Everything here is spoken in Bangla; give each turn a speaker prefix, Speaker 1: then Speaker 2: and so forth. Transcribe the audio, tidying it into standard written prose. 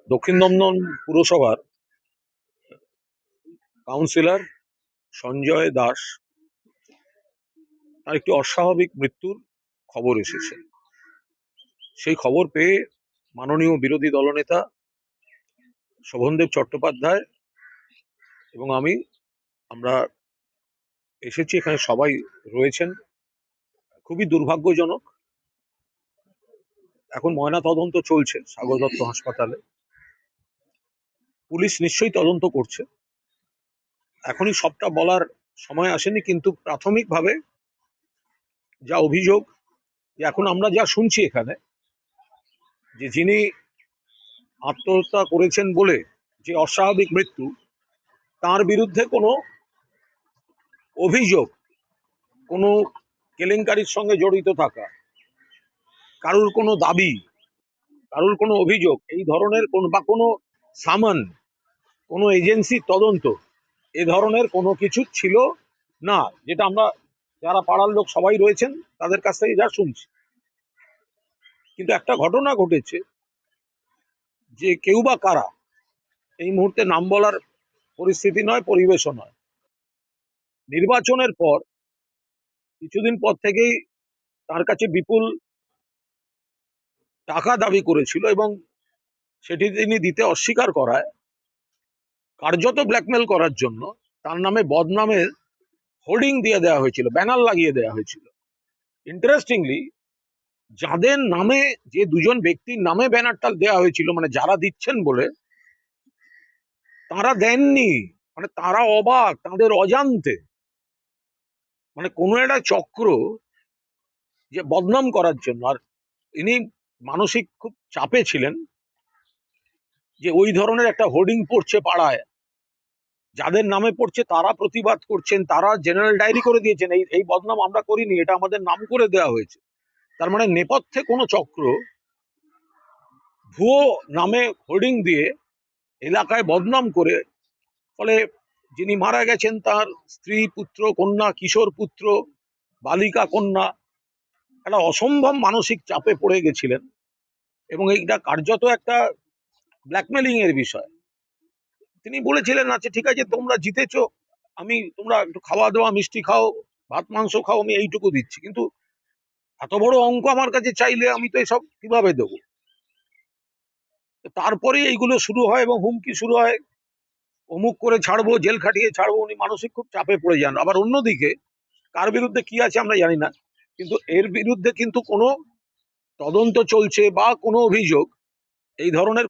Speaker 1: দক্ষিণ দমদম পুরসভার কাউন্সিলর সঞ্জয় দাস তার একটি অস্বাভাবিক মৃত্যুর খবর এসেছে। সেই খবর পেয়ে মাননীয় বিরোধী দলনেতা শোভনদেব চট্টোপাধ্যায় এবং আমরা এসেছি, এখানে সবাই রয়েছেন। খুবই দুর্ভাগ্যজনক। এখন ময়না তদন্ত চলছে সাগর দত্ত হাসপাতালে। পুলিশ নিশ্চয়ই তদন্ত করছে, এখনই সবটা বলার সময় আসেনি, কিন্তু প্রাথমিকভাবে যা অভিযোগ, যে এখন আমরা যা শুনছি এখানে, যে যিনি আত্মহত্যা করেছেন বলে যে অস্বাভাবিক মৃত্যু, তার বিরুদ্ধে কোনো অভিযোগ, কোনো কেলেঙ্কারির সঙ্গে জড়িত থাকা, কারুর কোনো দাবি, কারুর কোনো অভিযোগ, এই ধরনের কোনো সামান, কোনো এজেন্সির তদন্ত, এ ধরনের কোনো কিছু ছিল না, যেটা আমরা যারা পাড়ার লোক সবাই রয়েছেন তাদের কাছ থেকে যা শুনছি। কিন্তু একটা ঘটনা ঘটেছে, যে কেউ বা কারা, এই মুহূর্তে নাম বলার পরিস্থিতি নয়, পরিবেশও নয়, নির্বাচনের পর কিছুদিন পর থেকেই তার কাছে বিপুল টাকা দাবি করেছিল এবং সেটি তিনি দিতে অস্বীকার করায় কার্যত ব্ল্যাকমেল করার জন্য তার নামে বদনামের হোর্ডিং দিয়ে দেওয়া হয়েছিল, ব্যানার লাগিয়ে দেওয়া হয়েছিল। ইন্টারেস্টিংলি, যাদের নামে, যে দুজন ব্যক্তির নামে ব্যানারটা দেওয়া হয়েছিল, মানে যারা দিচ্ছেন বলে, তারা দেননি, মানে তারা অবাক, তাদের অজান্তে, মানে কোনো একটা চক্র যে বদনাম করার জন্য। আর ইনি মানসিক খুব চাপে ছিলেন, যে ওই ধরনের একটা হোর্ডিং পড়ছে পাড়ায়, যাদের নামে পড়ছে তারা প্রতিবাদ করছেন, তারা জেনারেল ডায়েরি করে দিয়েছেন, এই বদনাম আমরা করিনি, এটা আমাদের নাম করে দেওয়া হয়েছে। তার মানে নেপথ্যে কোনো চক্র ভুয়ো নামে হোর্ডিং দিয়ে এলাকায় বদনাম করে, ফলে যিনি মারা গেছেন তার স্ত্রী, পুত্র, কন্যা, কিশোর পুত্র, বালিকা কন্যা একটা অসম্ভব মানসিক চাপে পড়ে গেছিলেন। এবং এইটা কার্যত একটা ব্ল্যাকমেলিং এর বিষয়। তিনি বলেছিলেন, আচ্ছা ঠিক আছে, তোমরা জিতেছো, তোমরা একটু খাওয়া দাওয়া, মিষ্টি খাও, ভাত মাংস খাও, আমি এইটুকু দিচ্ছি, কিন্তু এত বড় অঙ্ক আমার কাছে চাইলে আমি তো এসব কিভাবে দেবো। তারপরে এইগুলো শুরু হয় এবং হুমকি শুরু হয়, অমুক করে ছাড়বো, জেল খাটিয়ে ছাড়বো। উনি মানসিক খুব চাপে পড়ে যান। আবার অন্যদিকে কার বিরুদ্ধে কি আছে আমরা জানি না, কিন্তু এর বিরুদ্ধে কিন্তু কোনো তদন্ত চলছে বা কোনো অভিযোগ এই ধরনের